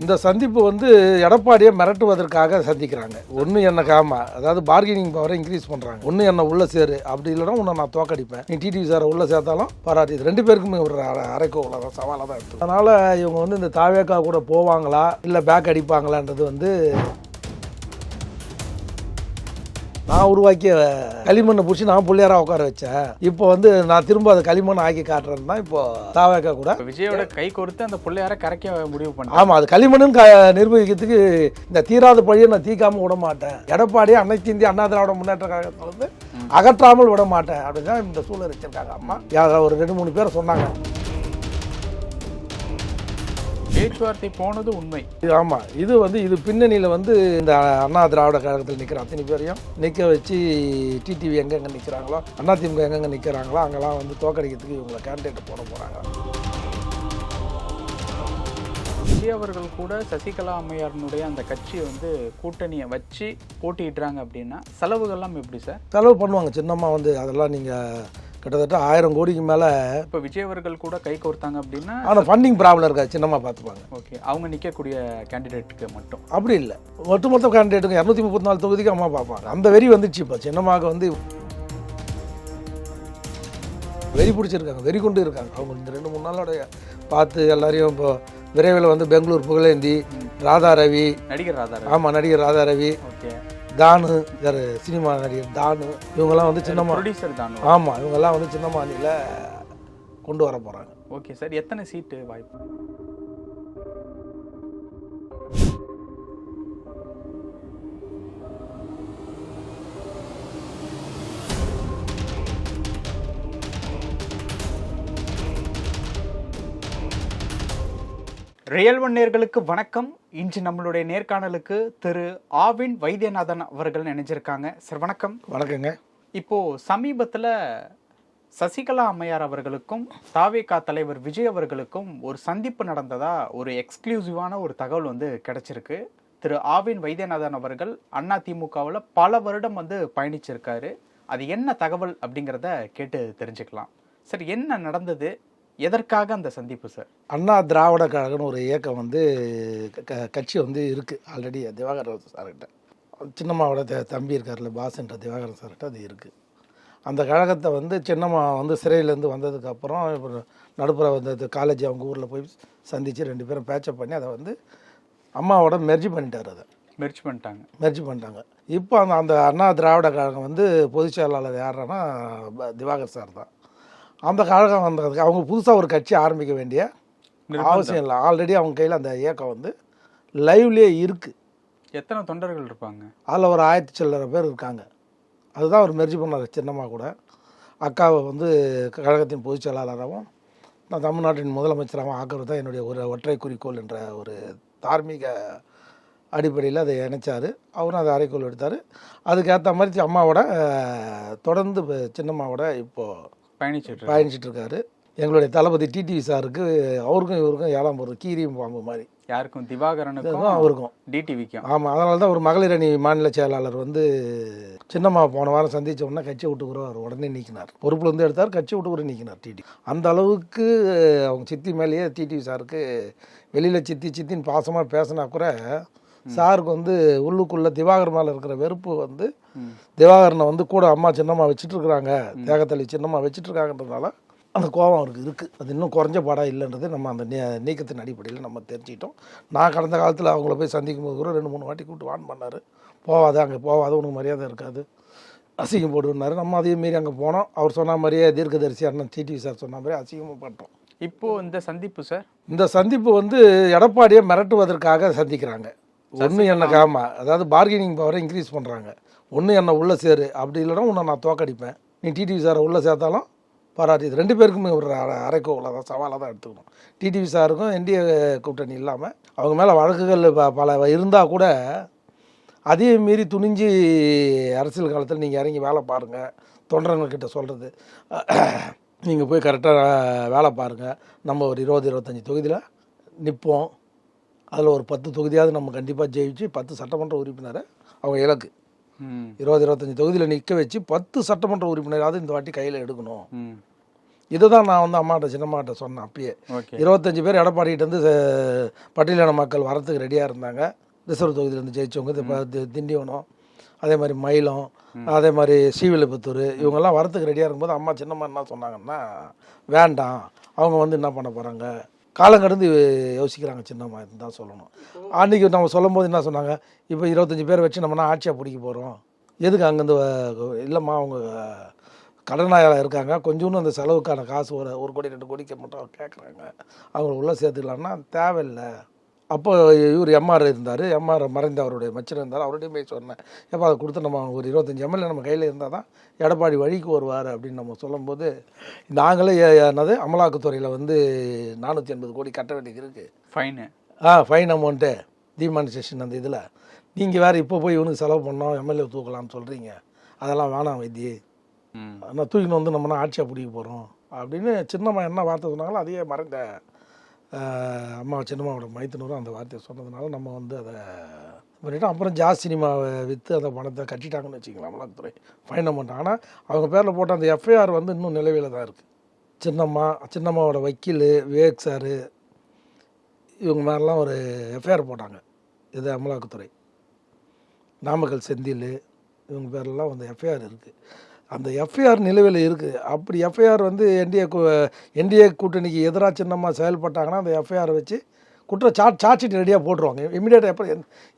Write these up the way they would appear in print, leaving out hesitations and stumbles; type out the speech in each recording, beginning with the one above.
இந்த சந்திப்பு வந்து எடப்பாடியை மிரட்டுவதற்காக சந்திக்கிறாங்க. ஒன்று என்ன காமா, அதாவது பார்கெனிங் பவரை இன்க்ரீஸ் பண்ணுறாங்க. ஒன்று என்ன உள்ள சேரு, அப்படி இல்லைன்னா உன்னை நான் தோக்கடிப்பேன், நீ டிடிவி சாரை உள்ள சேர்த்தாலும் பாராட்டி. இது ரெண்டு பேருக்குமே ஒரு அரைக்கோவில் தான், சவாலாக தான் எடுத்து. அதனால் இவங்க வந்து இந்த தாவேக்கா கூட போவாங்களா இல்லை பேக் அடிப்பாங்களான்றது வந்து நான் உருவாக்கிய களிமண்ணை பிடிச்சி நான் பிள்ளையாராக உட்கார வச்சேன். இப்போ வந்து நான் திரும்ப அதை களிமண்ணை ஆக்கி காட்டுறேன்னு தான் இப்போ தாவேக்கா கூட விஜயோட கை கொடுத்து அந்த பிள்ளையார கரைக்க முடிவு பண்ணேன். ஆமாம், அது களிமண்ணுன்னு நிர்வகிக்கிறதுக்கு இந்த தீராத பழியை நான் தீக்காமல் விட மாட்டேன். எடப்பாடியை அனைத்து இந்திய அண்ணா திராவிட முன்னேற்ற கழகத்தில் வந்து அகற்றாமல் விட மாட்டேன் அப்படின்னு தான் இந்த சூழல் வச்சிருக்காங்க. அம்மா ஒரு 2-3 பேர் சொன்னாங்க. பேச்சுவார்த்தை போனது உண்மை. ஆமாம், இது வந்து இது பின்னணியில் வந்து இந்த அண்ணா திராவிட கழகத்தில் நிற்கிற அத்தனை பேரையும் நிற்க வச்சு டிடிவி எங்கெங்கே நிற்கிறாங்களோ, அதிமுக எங்கெங்கே நிற்கிறாங்களோ அங்கெல்லாம் வந்து தோக்கடிக்கிறதுக்கு இவங்களை கேண்டிடேட் போட போகிறாங்க. விஜய் அவர்கள் கூட சசிகலா அம்மையாரினுடைய அந்த கட்சியை வந்து கூட்டணியை வச்சு போட்டிடுறாங்க அப்படின்னா செலவுகள்லாம் எப்படி சார்? செலவு பண்ணுவாங்க. சின்னமாக வந்து அதெல்லாம் நீங்கள் கிட்டத்தட்ட 1000 கோடிக்கு மேலே. இப்போ விஜய் அவர்கள் கூட கை கோர்த்தாங்க அப்படின்னா ஆனால் ஃபண்டிங் ப்ராப்ளம் இருக்காது, சின்னமாக பார்த்துப்பாங்க. ஓகே, அவங்க நிற்கக்கூடிய கேண்டிடேட்டுக்கு மட்டும் அப்படி இல்லை, ஒட்டுமொத்த கேண்டிடேட்டுக்கு 234 தொகுதிக்கு அம்மா பார்ப்பாங்க. அந்த வெறி வந்துச்சு. இப்போ சின்னமாக வந்து வெறி பிடிச்சிருக்காங்க, வெறி கொண்டு இருக்காங்க. அவங்க இந்த 2-3 நாளோட பார்த்து எல்லாரையும் இப்போ விரைவில் வந்து பெங்களூர் புகழேந்தி, ராதா ரவி, நடிகர் ராதா ரவி. ஆமாம், நடிகர் ராதா ரவி, ஓகே, தானு, சினிமா நடிகர் தானு, இவங்கெல்லாம் வந்து சின்னம்மா ப்ரொடியூசர் தானு. ஆமாம், இவங்கெல்லாம் வந்து சின்னம்மானியில் கொண்டு வர போகிறாங்க. ஓகே சார், எத்தனை சீட்டு வாய்ப்பு? ரியல் ஒன் நேயர்களுக்கு வணக்கம். இன்று நம்மளுடைய நேர்காணலுக்கு திரு ஆவின் வைத்தியநாதன் அவர்கள் நினைச்சிருக்காங்க. சார் வணக்கம். வணக்கங்க. இப்போ சமீபத்தில் சசிகலா அம்மையார் அவர்களுக்கும் தாவேகா தலைவர் விஜய் அவர்களுக்கும் ஒரு சந்திப்பு நடந்ததா ஒரு எக்ஸ்க்ளூசிவான ஒரு தகவல் வந்து கிடைச்சிருக்கு. திரு ஆவின் வைத்தியநாதன் அவர்கள் அதிமுகவில் பல வருடம் வந்து பயணிச்சிருக்காரு. அது என்ன தகவல் அப்படிங்கிறத கேட்டு தெரிஞ்சுக்கலாம். சார், என்ன நடந்தது, எதற்காக அந்த சந்திப்பு சார்? அண்ணா திராவிட கழகம்னு ஒரு இயக்கம் வந்து கட்சி வந்து இருக்குது ஆல்ரெடி. திவாகரன் சார்கிட்ட, சின்னம்மாவோட தம்பி இருக்கார்ல பாஸ்ன்ற திவாகரன் சார்கிட்ட அது இருக்குது. அந்த கழகத்தை வந்து சின்னம்மா வந்து சிறையிலேருந்து வந்ததுக்கப்புறம் இப்போ நடுப்புற வந்து காலேஜ் அவங்க ஊரில் போய் சந்தித்து 2 பேரும் பேச்சப் பண்ணி அதை வந்து அம்மாவோட மெர்ஜி பண்ணிட்டார். அதை மெர்ஜி பண்ணிட்டாங்க. இப்போ அந்த அண்ணா திராவிட கழகம் வந்து பொதுச் செயலாளர் யாருன்னா திவாகர் சார் தான். அந்த கழகம் வந்ததுக்கு அவங்க புதுசாக ஒரு கட்சி ஆரம்பிக்க வேண்டிய அவசியம் இல்லை. ஆல்ரெடி அவங்க கையில் அந்த இயக்கம் வந்து லைவ்லேயே இருக்குது. எத்தனை தொண்டர்கள் இருப்பாங்க? அதில் ஒரு 1000 சில்லறை பேர் இருக்காங்க. அதுதான் ஒரு மெர்ஜி பண்ணார். சின்னம்மா கூட அக்காவை வந்து கழகத்தின் பொதுச் செயலாளராகவும் நான் தமிழ்நாட்டின் முதலமைச்சராகவும் ஆக்கிறது தான் என்னுடைய ஒரு ஒற்றை குறிக்கோள் என்ற ஒரு தார்மீக அடிப்படையில் அதை இணைச்சார். அவரும் அதை அறைக்கோள் எடுத்தார். அதுக்கேற்ற மாதிரி அம்மாவோட தொடர்ந்து சின்னம்மாவோட இப்போது பயணிச்சுட்டு இருக்காரு. எங்களுடைய தளபதி டிடிவி சாருக்கு அவருக்கும் இவருக்கும் 7ஆம் ஒரு கீரியும் பாம்பு மாதிரி. யாருக்கும்? திவாகரனுக்கும் அவருக்கும் டிடிவிக்கும். ஆமாம், அதனால தான் ஒரு மகளிர் அணி மாநில செயலாளர் வந்து சின்னம்மா போன வாரம் சந்தித்த உடனே கட்சி விட்டு கூட அவர் உடனே நீக்கினார். பொறுப்பில் வந்து எடுத்தார், கட்சி விட்டு கூட நீக்கினார் டிடி. அந்த அளவுக்கு அவங்க சித்தி மேலேயே டிடிவி சாருக்கு வெளியில் சித்தின்னு பாசமாக பேசினா கூட சாருக்கு வந்து உள்ளுக்குள்ளே திவாகர் மேலே இருக்கிற வெறுப்பு வந்து திவாகரனை வந்து கூட அம்மா சின்னம்மா வச்சுட்ருக்குறாங்க, தேகத்தள்ளி சின்னம்மா வச்சுட்ருக்காங்கன்றதுனால அந்த கோபம் அவருக்கு இருக்குது. அது இன்னும் குறைஞ்ச பாடாக இல்லைன்றது நம்ம அந்த நீக்கத்தின் அடிப்படையில் நம்ம தெரிஞ்சிட்டோம். நான் கடந்த காலத்தில் அவங்கள போய் சந்திக்கும் போது கூட 2-3 வாட்டி கூப்பிட்டு வான் பண்ணார். போவாத, அங்கே போவாத, உனக்கு மரியாதை இருக்காது, அசிங்கம் போடுனார். நம்ம அதையும் மீறி அங்கே போனோம். அவர் சொன்ன மாதிரியே தீர்க்கதரிசி அண்ணன் டிடிவி சார் சொன்ன மாதிரியே அசிங்கமும் பண்ணிட்டோம். இப்போது இந்த சந்திப்பு சார், இந்த சந்திப்பு வந்து எடப்பாடியை மிரட்டுவதற்காக சந்திக்கிறாங்க. ஒன்று என்ன காமா, அதாவது பார்கெனிங் பவரை இன்க்ரீஸ் பண்ணுறாங்க. ஒன்று என்ன உள்ள சேரு, அப்படி இல்லைன்னா உன்னை நான் தோக்கடிப்பேன், நீ டிடிவி சாரை உள்ளே சேர்த்தாலும் பாராட்டி. இது ரெண்டு பேருக்குமே ஒரு அரைக்கோவில் தான், சவாலாக தான் எடுத்துக்கணும். டிடிவி சாருக்கும் என்டிஏ கூட்டணி இல்லாமல் அவங்க மேலே வழக்குகள் பல இருந்தால் கூட அதையும் மீறி துணிஞ்சு அரசியல் காலத்தில் நீங்கள் இறங்கி வேலை பாருங்கள். தொண்டர்கள்கிட்ட சொல்கிறது, நீங்கள் போய் கரெக்டாக வேலை பாருங்கள். நம்ம ஒரு 20-25 தொகுதியில் நிற்போம், அதில் ஒரு 10 தொகுதியாவது நம்ம கண்டிப்பாக ஜெயிச்சு 10 சட்டமன்ற உறுப்பினரை அவங்க இலக்கு 20-25 தொகுதியில் நிற்க வச்சு 10 சட்டமன்ற உறுப்பினராவது இந்த வாட்டி கையில் எடுக்கணும். இதை தான் நான் வந்து அம்மாட்ட சின்னம்மாட்ட சொன்னேன் அப்பயே. ஓகே 25 பேர் எடப்பாடிகிட்ட இருந்து பட்டியலின மக்கள் வரத்துக்கு ரெடியாக இருந்தாங்க. ரிசர்வ் தொகுதியிலேருந்து ஜெயிச்சவங்க இப்போ திண்டிவனம், அதே மாதிரி மயிலம், அதே மாதிரி ஸ்ரீவில்லிபுத்தூர், இவங்கெல்லாம் வரத்துக்கு ரெடியாக இருக்கும்போது அம்மா சின்னம்மா என்ன சொன்னாங்கன்னா, வேண்டாம், அவங்க வந்து என்ன பண்ண போகிறாங்க, காலம் கடந்து யோசிக்கிறாங்க சின்னம்மா, இதுதான் சொல்லணும். அன்றைக்கி நம்ம சொல்லும் போது என்ன சொன்னாங்க, இப்போ 25 பேர் வச்சு நம்மனா ஆட்சியாக பிடிக்க போகிறோம், எதுக்கு அங்கேருந்து இல்லைம்மா அவங்க கடனாக இருக்காங்க, கொஞ்சோன்னு அந்த செலவுக்கான காசு ஒரு 1 கோடி 2 கோடிக்கு மட்டும் கேட்குறாங்க, அவங்க உள்ளே சேர்த்துக்கலாம்னா தேவையில்லை. அப்போ இவர் எம்ஆர் இருந்தார், எம்ஆர் மறைந்த அவருடைய மச்சன் இருந்தார், அவர்கிட்டையும் போய் சொன்னேன், எப்போ அதை கொடுத்து நம்ம ஒரு 25 எம்எல்ஏ நம்ம கையில் இருந்தால் தான் எடப்பாடி வழிக்கு வருவார் அப்படின்னு நம்ம சொல்லும்போது, நாங்களே என்னது அமலாக்கத்துறையில் வந்து 480 கோடி கட்ட வேண்டியது இருக்குது, ஃபைனு ஃபைன் அமௌண்ட்டு டிமானிசேஷன் அந்த இதில், நீங்கள் வேறு இப்போ போய் இவனுக்கு செலவு பண்ணோம் எம்எல்ஏ தூக்கலாம்னு சொல்கிறீங்க, அதெல்லாம் வேணாம் வைத்தி, நான் தூக்கின்னு வந்து நம்மனா ஆட்சியாக பிடிக்க போகிறோம் அப்படின்னு சின்னம்மா என்ன வார்த்தை சொன்னாங்களோ அதையே மறைந்த அம்மா சின்னம்மாவோட மைத்துனரும் அந்த வார்த்தையை சொன்னதுனால நம்ம வந்து அதை பண்ணிவிட்டு அப்புறம் ஜாஸ் சினிமாவை விற்று அந்த பணத்தை கட்டிட்டாங்கன்னு வச்சுக்கலாம் அமலாக்கத்துறை ஃபைன் அமௌண்ட். ஆனால் அவங்க பேரில் போட்ட அந்த எஃப்ஐஆர் வந்து இன்னும் நிலவையில் தான் இருக்குது. சின்னம்மாவோட வக்கீல் விவேக் சார் இவங்க மேலாம் ஒரு எஃப்ஐஆர் போட்டாங்க, இது அமலாக்கத்துறை. நாமக்கல் செந்தில் இவங்க பேரெல்லாம் வந்து எஃப்ஐஆர் இருக்குது. அந்த எஃப்ஐஆர் நிலுவையில் இருக்குது. அப்படி எஃப்ஐஆர் வந்து என்டிஏ கூட்டணிக்கு எதிராக சின்னம்மா செயல்பட்டாங்கன்னா அந்த எஃப்ஐஆரை வச்சு சார்ஜ் ஷீட் ரெடியாக போட்டுருவாங்க. இமீடியட்டாக எப்போ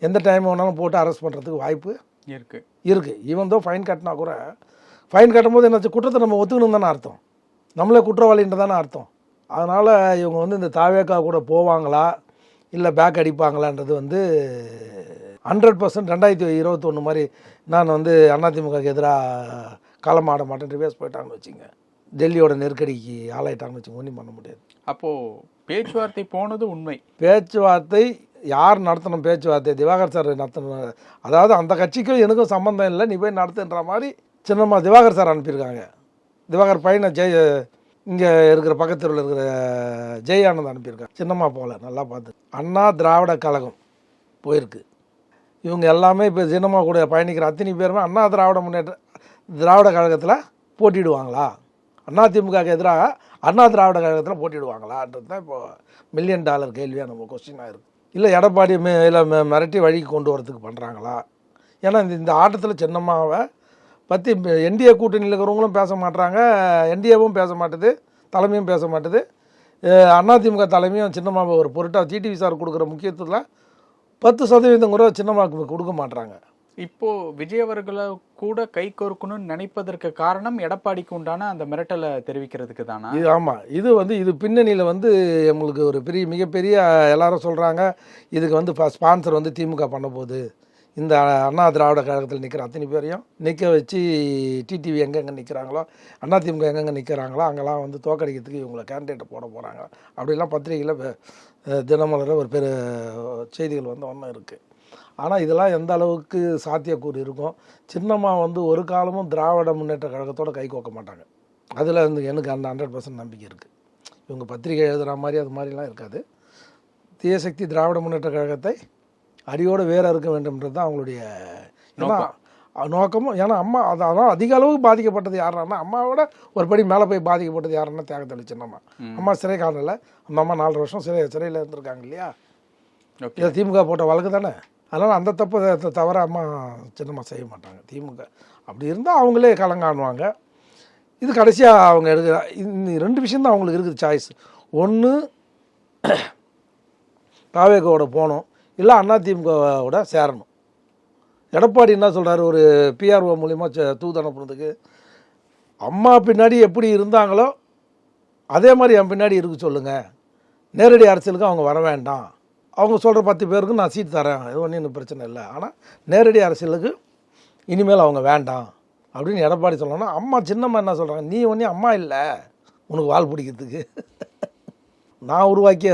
எந்த டைம் வேணாலும் போட்டு அரெஸ்ட் பண்ணுறதுக்கு வாய்ப்பு இருக்குது. ஈவன் தோ ஃபைன் கட்டினா கூட, ஃபைன் கட்டும்போது என்னாச்சு, குற்றத்தை நம்ம ஒத்துக்கணும் தானே அர்த்தம், நம்மளே குற்றவாளின்ற தானே அர்த்தம். அதனால் இவங்க வந்து இந்த தாவேக்கா கூட போவாங்களா இல்லை பேக் அடிப்பாங்களான்றது வந்து 100% 2021 மாதிரி நான் வந்து அதிமுகவுக்கு எதிராக களம் ஆட மாட்டேன் ரிவேஸ் போயிட்டாங்கன்னு வச்சுங்க, டெல்லியோட நெருக்கடிக்கு ஆளாயிட்டாங்கன்னு வச்சுங்க, ஒன்றும் பண்ண முடியாது. அப்போது பேச்சுவார்த்தை போனது உண்மை. பேச்சுவார்த்தை யார் நடத்தணும், பேச்சுவார்த்தை திவாகர் சார் நடத்தணும். அதாவது அந்த கட்சிக்கும் எனக்கும் சம்மந்தம் இல்லை, நீ போய் நடத்துன்ற மாதிரி சின்னம்மா திவாகர் சார் அனுப்பியிருக்காங்க. திவாகர் பையனை இங்கே இருக்கிற பக்கத்தில் இருக்கிற ஜெயானந்த் அனுப்பியிருக்காங்க. சின்னம்மா போகல, நல்லா பார்த்து. அண்ணா திராவிட கழகம் போயிருக்கு. இவங்க எல்லாமே இப்போ சின்னம்மா கூட பயணிக்கிற அத்தனை பேருமே அண்ணா திராவிட கழகத்தில் போட்டிடுவாங்களா, அதிமுகவுக்கு எதிராக அண்ணா திராவிட கழகத்தில் போட்டிடுவாங்களான்றது தான் இப்போ $1 மில்லியன் கேள்வியாக நம்ம கொஸ்டினாக இருக்குது. இல்லை எடப்பாடி இல்லை மிரட்டி வழிக்கு கொண்டு வரதுக்கு பண்ணுறாங்களா? ஏன்னா இந்த ஆட்டத்தில் சின்னம்மாவை பற்றி என்டிஏ கூட்டணியில் இருக்கிறவங்களும் பேச மாட்டுறாங்க, என்டிஏவும் பேச மாட்டுது, தலைமையும் பேச மாட்டுது. அதிமுக தலைமையும் சின்னம்மாவை ஒரு பொருட்டாக டிடிவி சார் கொடுக்குற முக்கியத்துவத்தில் 10% கூட சின்னம்மாவுக்கு கொடுக்க மாட்டுறாங்க. இப்போது விஜய் அவர்களை கூட கை கோர்க்கணும்னு நினைப்பதற்கு காரணம் எடப்பாடிக்கு உண்டான அந்த மிரட்டலை தெரிவிக்கிறதுக்கு தானா? இது ஆமாம், இது பின்னணியில் வந்து நம்மளுக்கு ஒரு மிகப்பெரிய எல்லாரும் சொல்கிறாங்க, இதுக்கு வந்து ஸ்பான்சர் வந்து திமுக பண்ண போகுது, இந்த அண்ணா திராவிட கழகத்தில் நிற்கிற அத்தனை பேரையும் நிற்க வச்சு டிடிவி எங்கெங்கே நிற்கிறாங்களோ, அதிமுக எங்கெங்கே நிற்கிறாங்களோ அங்கெல்லாம் வந்து தோக்கடிக்கிறதுக்கு இவங்களை கேண்டிடேட்டை போட போகிறாங்க அப்படிலாம் பத்திரிகையில் தினமலரில் ஒரு செய்திகள் வந்து ஒன்றும் இருக்குது. ஆனால் இதெல்லாம் எந்த அளவுக்கு சாத்தியக்கூறு இருக்கும், சின்னம்மா வந்து ஒரு காலமும் திராவிட முன்னேற்ற கழகத்தோடு கை கோக்க மாட்டாங்க, அதில் வந்து எனக்கு அந்த 100% நம்பிக்கை இருக்குது. இவங்க பத்திரிகை எழுதுகிற மாதிரி அது மாதிரிலாம் இருக்காது. தீயசக்தி திராவிட முன்னேற்ற கழகத்தை அடியோடு வேற இருக்க வேண்டும்ன்றது தான் அவங்களுடைய நோக்கமும். ஏன்னா அம்மா அதான் அதிக அளவுக்கு பாதிக்கப்பட்டது யாருன்னா, அம்மாவோட ஒரு படி மேலே போய் பாதிக்கப்பட்டது யாருன்னா தியாகத்தளி சின்னம்மா. அம்மா சிறை காணல, அந்த அம்மா 4 வருஷம் சிறையில் இருந்திருக்காங்க இல்லையா, இதை திமுக போட்ட வழக்கு தானே. அதனால் அந்த தவிர அம்மா சின்னம்மா செய்ய மாட்டாங்க. திமுக அப்படி இருந்தால் அவங்களே கலங்காணுவாங்க. இது கடைசியாக அவங்க எடுக்கிற இந்த 2 விஷயந்தான் அவங்களுக்கு இருக்குது சாய்ஸ். ஒன்று தாவேக்காவோட போகணும், இல்லை அதிமுகவோட சேரணும். எடப்பாடி என்ன சொல்கிறாரு, ஒரு பிஆர்ஓ மூலிமா தூது அனுப்புறதுக்கு, அம்மா பின்னாடி எப்படி இருந்தாங்களோ அதே மாதிரி என் பின்னாடி இருக்க சொல்லுங்கள், நேரடி அரசியலுக்கு அவங்க வர வேண்டாம், அவங்க சொல்கிற 10 பேருக்கு நான் சீட் தரேன், இது ஒன்றும் இன்னும் பிரச்சனை இல்லை, ஆனால் நேரடி அரசியலுக்கு இனிமேல் அவங்க வேண்டாம் அப்படின்னு எடப்பாடி சொல்லணும்னா, அம்மா சின்னம்மா என்ன சொல்கிறாங்க, நீ ஒன்றும் அம்மா இல்லை உனக்கு வால் பிடிக்கிறதுக்கு, நான் உருவாக்கிய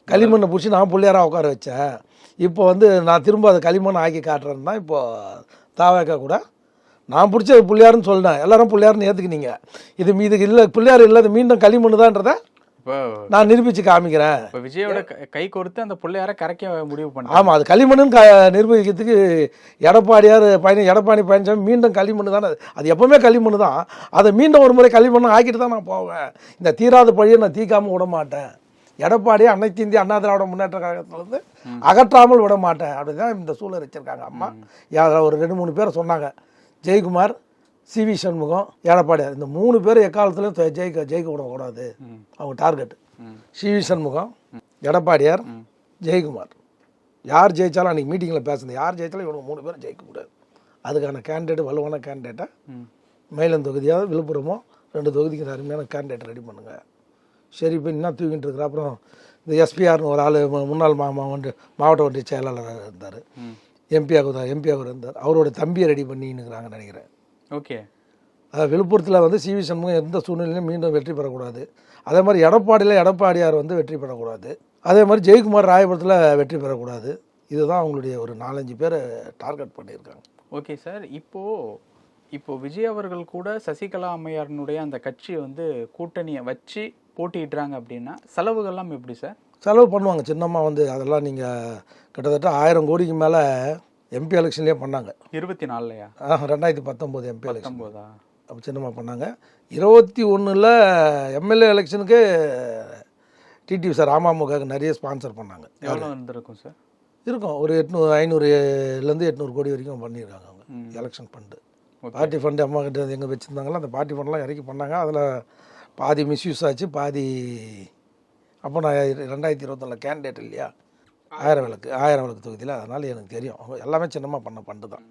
களிமண்ணை பிடிச்சி நான் பிள்ளையாராக உட்கார வச்சேன், இப்போ வந்து நான் திரும்ப அதை களிமண்ணை ஆக்கி காட்டுறேன்னு தான் இப்போது தாவேக்கா கூட நான் பிடிச்ச பிள்ளையாருன்னு சொல்லிட்டேன், எல்லாரும் பிள்ளையாருன்னு ஏற்றுக்கினீங்க, இதுக்கு இல்லை பிள்ளையார் இல்லை, இது மீண்டும் களிமண்ணு தான்றதை இப்போ நான் நிரூபித்து காமிக்கிறேன். இப்போ விஜயோட கை கோர்த்து அந்த பிள்ளையார கரைக்க முடிவு பண்ணாங்க. ஆமாம், அது களிமண்ணுன்னு நிரூபிக்கிறதுக்கு எடப்பாடி பழனிசாமி மீண்டும் களிமண் தானே. அது எப்போவுமே களிமண் தான். அதை மீண்டும் ஒரு முறை களிமண்ணு ஆக்கிட்டு தான் நான் போவேன். இந்த தீராத பழியை நான் தீக்காமல் விட மாட்டேன். எடப்பாடியை அனைத்து இந்திய அண்ணா திராவிட முன்னேற்ற கழகத்திலிருந்து அகற்றாமல் விட மாட்டேன். அப்படி தான் இந்த சூழல் வச்சுருக்காங்க. அம்மா ஒரு 2-3 பேரை சொன்னாங்க. ஜெயக்குமார், சிவி சண்முகம், எடப்பாடியார், இந்த 3 பேர் எக்காலத்துலையும் ஜெயிக்க விடக்கூடாது. அவங்க டார்கெட் சிவி சண்முகம், எடப்பாடியார், ஜெயக்குமார். யார் ஜெயித்தாலும் அன்றைக்கி மீட்டிங்கில் பேசுனது, யார் ஜெயித்தாலும் இவங்க 3 பேரும் ஜெயிக்கக்கூடாது. அதுக்கான கேண்டிடேட், வலுவான கேண்டிடேட்டாக மயிலம் தொகுதியாவது விழுப்புரமோ 2 தொகுதிக்கு அருமையான கேண்டிடேட் ரெடி பண்ணுங்கள். சரி, இப்போ என்ன தூக்கிட்டு இருக்கிற. அப்புறம் இந்த எஸ்பிஆர்னு ஒரு ஆள் முன்னாள் மாவட்ட ஒன்றிய செயலாளராக இருந்தார். எம்பியாக இருந்தார். அவரோட தம்பியை ரெடி பண்ணின்னுக்கிறாங்கன்னு நினைக்கிறேன். ஓகே. விழுப்புரத்தில் வந்து சிவி சண்முகம் எந்த சூழ்நிலையிலும் மீண்டும் வெற்றி பெறக்கூடாது. அதே மாதிரி எடப்பாடியார் வந்து வெற்றி பெறக்கூடாது. அதே மாதிரி ஜெயக்குமார் ராயபுரத்தில் வெற்றி பெறக்கூடாது. இதுதான் அவங்களுடைய ஒரு 4-5 பேரை டார்கெட் பண்ணியிருக்காங்க. Okay sir. இப்போ விஜய் அவர்கள் கூட சசிகலா அம்மையாரினுடைய அந்த கட்சியை வந்து கூட்டணியை வச்சு போட்டிடுறாங்க அப்படின்னா செலவுகள்லாம் எப்படி சார்? செலவு பண்ணுவாங்க. சின்னம்மா வந்து அதெல்லாம் நீங்கள் கிட்டத்தட்ட 1000 கோடிக்கு மேலே எம்பி எலெக்ஷன்லேயே பண்ணாங்க. 24லையா? 2019 எம்பி எலெக்ஷன் அப்போ சின்னம்மா பண்ணாங்க. 21ல் எம்எல்ஏ எலெக்ஷனுக்கு டிடிவி சார் அமமுகவுக்கு நிறைய ஸ்பான்சர் பண்ணாங்க. எவ்வளோ இருந்திருக்கும் சார்? இருக்கும், ஒரு 500லேருந்து 800 கோடி வரைக்கும் பண்ணியிருக்காங்க அவங்க எலெக்ஷன் ஃபண்டு. பார்ட்டி ஃபண்டு அம்மா கிட்ட எங்கே வச்சுருந்தாங்களோ அந்த பார்ட்டி ஃபண்டெலாம் இறக்கி பண்ணாங்க. அதில் பாதி மிஸ்யூஸ் ஆச்சு, பாதி. அப்போ நான் 2021 கேண்டிடேட் இல்லையா, 1000 விளக்கு தொகுதியில். அதனால் எனக்கு தெரியும் எல்லாமே சின்னமாக பண்ண ஃபண்டு தான்.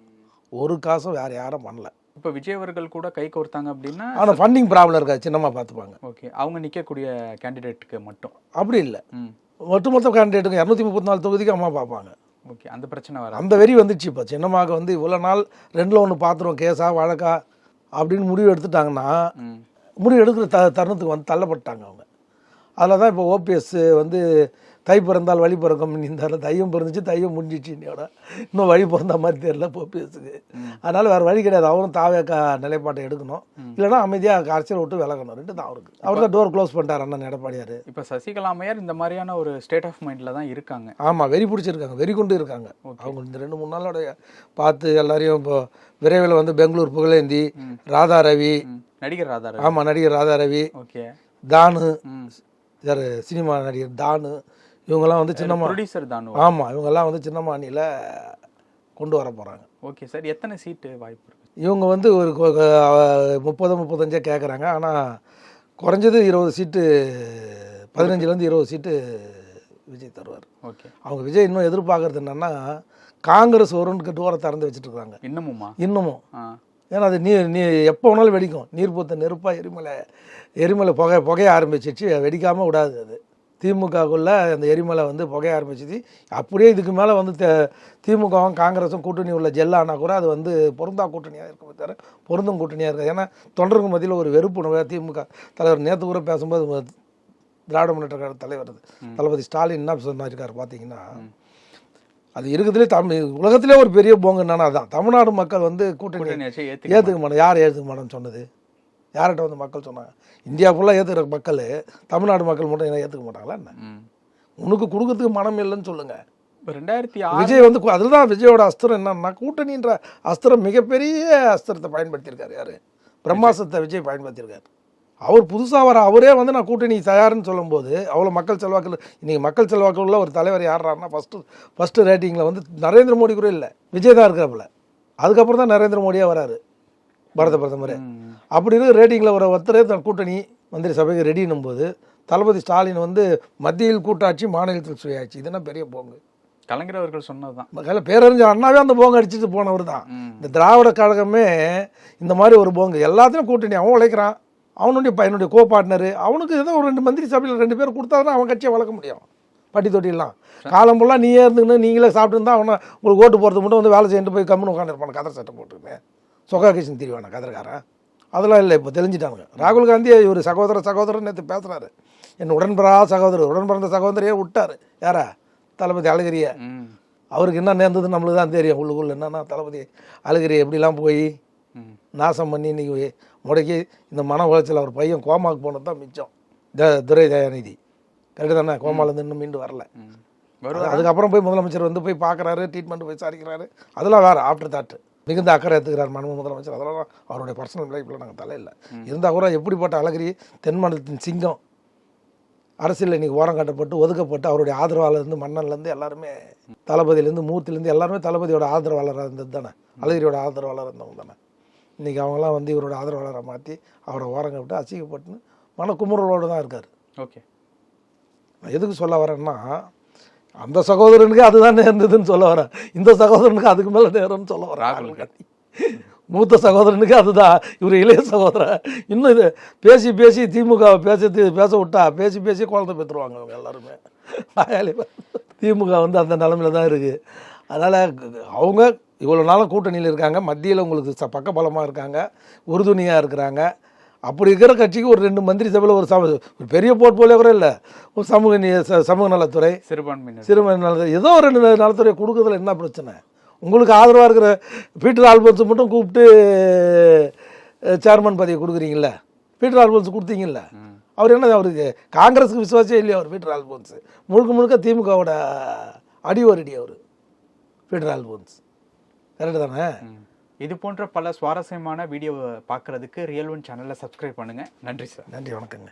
ஒரு காசும் யாரும் பண்ணல. இப்போ விஜய் அவர்கள் கூட கை கோர்த்தாங்க அப்படின்னா ஆனால் ஃபண்டிங் ப்ராப்ளம் இருக்காது, சின்னமாக பார்த்துப்பாங்க. ஓகே. அவங்க நிற்கக்கூடிய கேண்டிடேட்டுக்கு மட்டும் அப்படி இல்லை, ஒட்டுமொத்த கேண்டிடேட்டுக்கு 234 தொகுதிக்கு அம்மா பார்ப்பாங்க. ஓகே. அந்த பிரச்சனை வர அந்த வெறி வந்துச்சு. இப்போ சின்னமாக வந்து இவ்வளோ நாள் 2ல் 1 பார்த்துருவோம், கேஸா வழக்கா அப்படின்னு முடிவு எடுத்துட்டாங்கன்னா, முடிவு எடுக்கிற தருணத்துக்கு வந்து தள்ளப்பட்டாங்க அவங்க. அதில் தான் இப்போ ஓபிஎஸ் வந்து தை பிறந்தால் வழி பிறக்கும் இந்த தையம் பிறந்துச்சு, தையம் முடிஞ்சிச்சு. இன்னும் வழி பிறந்த மாதிரி தெரியல ஓபிஎஸ்க்கு. அதனால் வேறு வழி கிடையாது. அவரும் தாவேக்கா நிலைப்பாட்டை எடுக்கணும், இல்லைனா அமைதியாக அரசியல் விட்டு விலகணும். 2 தான் அவருக்கு. அவர் தான் டோர் க்ளோஸ் பண்ணிட்டார் அண்ணன் எடப்பாடியார். இப்போ சசிகலா அம்மையார் இந்த மாதிரியான ஒரு ஸ்டேட் ஆஃப் மைண்டில் தான் இருக்காங்க. ஆமாம், வெறி பிடிச்சிருக்காங்க, வெறி கொண்டு இருக்காங்க. அவங்க இந்த 2-3 நாளோட பார்த்து எல்லாரையும் இப்போ விரைவில் வந்து பெங்களூர் புகழேந்தி, ராதா ரவி, நடிகர் ராதா ரவி. ஆமாம், நடிகர் ராதா ரவி, ஓகே, தானு, யார் சினிமா நடிகர் தானு, இவங்கெல்லாம் வந்து சின்னம்மா ப்ரொடியூசர் தானு. ஆமாம், இவங்கெல்லாம் வந்து சின்னம்மா அணியில் கொண்டு வர போகிறாங்க. Okay sir. எத்தனை சீட்டு வாய்ப்பு இருக்குது? இவங்க வந்து ஒரு 30-35 கேட்குறாங்க. ஆனால் குறைஞ்சது 20 சீட்டு, 15-20 சீட்டு விஜய் தருவார். ஓகே. அவங்க விஜய் இன்னும் எதிர்பார்க்கறது என்னென்னா, காங்கிரஸ் வரும்னு டோரை திறந்து வச்சுட்டு இருக்காங்க இன்னமும். ஏன்னா அது நீ எப்போ வேணாலும் வெடிக்கும். நீர் பூத்த நெருப்பாக எரிமலை புகைய ஆரம்பிச்சிச்சு, வெடிக்காமல் விடாது. அது திமுகக்குள்ளே அந்த எரிமலை வந்து புகைய ஆரம்பிச்சிச்சு. அப்படியே இதுக்கு மேலே வந்து திமுகவும் காங்கிரஸும் கூட்டணி உள்ள ஜெல்லானா கூட அது வந்து பொருந்தா கூட்டணியாக இருக்கும், தவிர பொருந்தும் கூட்டணியாக இருக்காது. ஏன்னா தொண்டருக்கு மத்தியில் ஒரு வெறுப்புணர்வு. திமுக தலைவர் நேற்று கூட பேசும்போது திராவிட முன்னேற்ற கழக தலைவர் தளபதி ஸ்டாலின் என்ன சொன்னாருக்காரு பார்த்தீங்கன்னா, அது இருக்கிறதுலே உலகத்திலே ஒரு பெரிய போங்க என்னன்னா அதுதான், தமிழ்நாடு மக்கள் வந்து கூட்டணி ஏற்றுக்க மாட்டோம். யார் ஏற்றுக்க மாட்டோம்னு சொன்னது? யார்கிட்ட வந்து மக்கள் சொன்னாங்க? இந்தியா ஃபுல்லாக ஏற்றுக்கிற மக்கள், தமிழ்நாடு மக்கள் மட்டும் என்ன ஏற்றுக்க மாட்டாங்களா என்ன? உனக்கு கொடுக்கறதுக்கு மனம் இல்லைன்னு சொல்லுங்கள். 2006 விஜய் வந்து அதில் தான் விஜயோட அஸ்திரம் என்னன்னா, கூட்டணின்ற அஸ்திரம் மிகப்பெரிய அஸ்திரத்தை பயன்படுத்தியிருக்காரு. யார்? பிரம்மாஸ்திரத்தை விஜய் பயன்படுத்தியிருக்காரு. அவர் புதுசாக அவரே வந்து நான் கூட்டணி தயார்னு சொல்லும்போது அவ்வளோ மக்கள் செல்வாக்கில், இன்றைக்கி மக்கள் செல்வாக்கில் உள்ள ஒரு தலைவர் யாராருன்னா ஃபஸ்ட்டு ரேட்டிங்கில் வந்து நரேந்திர மோடி கூட இல்லை, விஜய் தான் இருக்கிறப்பல. அதுக்கப்புறம் தான் நரேந்திர மோடியாக வராரு, பாரத பிரதமர். அப்படி இருக்கிற ரேட்டிங்கில் ஒரு ஒருத்தரே கூட்டணி மந்திரி சபைக்கு ரெடினும் போது தளபதி ஸ்டாலின் வந்து மத்தியில் கூட்டாட்சி, மாநிலத்தில் சுயாட்சி, இதுனா பெரிய போங்கு. கலைஞர் அவர்கள் சொன்னதுதான். பேரறிஞர் அண்ணாவே அந்த போங்க அடிச்சுட்டு போனவர் தான். இந்த திராவிட கழகமே இந்த மாதிரி ஒரு போங்கு. எல்லாத்தையும் கூட்டணி அவன் உழைக்கிறான், என்னுடைய கோ பார்ட்னரு, அவனுக்கு ஏதோ ஒரு 2 மந்திரி சபையில் 2 பேர் கொடுத்தா தான் அவன் கட்சியை வளர்க்க முடியும். பட்டி தொட்டிலாம் காலம் ஃபுல்லாக நீயே இருந்துன்னு நீங்களே சாப்பிட்டுருந்தா அவனை உங்களுக்கு ஓட்டு போகிறது மட்டும் வந்து வேலை செய்யிட்டு போய் கம்முன்னு உட்காந்துருப்பான, கதர் சட்டை போட்டுருக்கேன், சொகா கிஷன் திரிவானா கதர்காரன். அதெல்லாம் இல்லை, இப்போ தெரிஞ்சிட்டாங்க. ராகுல் காந்தி ஒரு சகோதரன் நேற்று பேசுகிறாரு, என் உடன் பிறந்த சகோதரியே விட்டார். யாரா? தளபதி அழகிரிய. அவருக்கு என்ன நேர்ந்ததுன்னு நம்மளுக்கு தான் தெரியும். உள்ளுக்குள்ள என்னன்னா தளபதி அழகிரிய எப்படிலாம் போய் நாசம் பண்ணி இன்றைக்கி முடக்கி இந்த மன உளைச்சல் அவர் பையன் கோமாக்கு போனது தான் மிச்சம். துரை தயாநிதி கரெக்டு தானே, கோமாலேருந்து இன்னும் மீண்டு வரல. அதுக்கப்புறம் போய் முதலமைச்சர் வந்து போய் பார்க்குறாரு, ட்ரீட்மெண்ட் போய் விசாரிக்கிறாரு, அதெல்லாம் வேறு ஆஃப்டர் தாட். மிகுந்த அக்கறை எடுத்துக்கிறார் மனு முதலமைச்சர், அதெல்லாம் அவருடைய பர்சனல் லைஃப்பில் நாங்கள் தலையில்லை. இருந்தால் கூட எப்படிப்பட்ட அழகிரி, தென்மாநிலத்தின் சிங்கம், அரசியல் இன்னைக்கு ஓரம் கட்டப்பட்டு ஒதுக்கப்பட்டு அவருடைய ஆதரவாளர்லேருந்து மன்னன்லேருந்து எல்லாருமே, தளபதியிலேருந்து மூர்த்திலேருந்து எல்லாருமே தளபதியோட ஆதரவாளராக இருந்தது தானே, அழகிரியோட ஆதரவாளராக இருந்தவங்க தானே. இன்றைக்கி அவங்களாம் வந்து இவரோட ஆதரவாளரை மாற்றி அவரை ஓரங்க விட்டு அசிங்கப்பட்டுன்னு மனக்குமுறலோடு தான் இருக்கார். ஓகே, நான் எதுக்கு சொல்ல வரேன்னா, அந்த சகோதரனுக்கு அதுதான் நேர்ந்ததுன்னு சொல்ல வரேன், இந்த சகோதரனுக்கு அதுக்கு மேலே நேரம்னு சொல்ல வரேன். ராகுல் காந்தி மூத்த சகோதரனுக்கு அதுதான், இவர் இளைய சகோதரன். இன்னும் இது பேசி பேசி திமுக பேச விட்டா பேசி பேசி குழந்தை பெற்றுருவாங்க அவங்க எல்லாருமே. திமுக வந்து அந்த நிலமையில தான் இருக்குது. அதனால் அவங்க இவ்வளோ நாளும் கூட்டணியில் இருக்காங்க, மத்தியில் உங்களுக்கு பக்கபலமாக இருக்காங்க, உறுதுணையாக இருக்கிறாங்க. அப்படி இருக்கிற கட்சிக்கு ஒரு 2 மந்திரி சபையில் ஒரு பெரிய போர்ட்போலியோ கூட இல்லை, ஒரு சமூக நலத்துறை, சிறுபான்மை நலத்துறை, ஏதோ ஒரு 2 நலத்துறை கொடுக்குறதுல என்ன பிரச்சனை? உங்களுக்கு ஆதரவாக இருக்கிற பீட்டர் ஆல்பன்ஸை மட்டும் கூப்பிட்டு சேர்மன் பதவியை கொடுக்குறீங்கள, பீட்டர் ஆல்பன்ஸ் கொடுத்தீங்கல்ல, அவர் என்ன, அவருக்கு காங்கிரஸுக்கு விசுவாசம் இல்லையா? அவர் பீட்டர் ஆல்பன்ஸ் முழுக்க முழுக்க திமுகவோட அடிவரடி அவர் பீட்டர் ஆல்பன்ஸ், கரெக்டு தானே? இது போன்ற பல சுவாரஸ்யமான வீடியோவை பார்க்குறதுக்கு ரியல் ஒன் சேனலை சப்ஸ்கிரைப் பண்ணுங்கள். நன்றி சார். நன்றி, வணக்கங்க.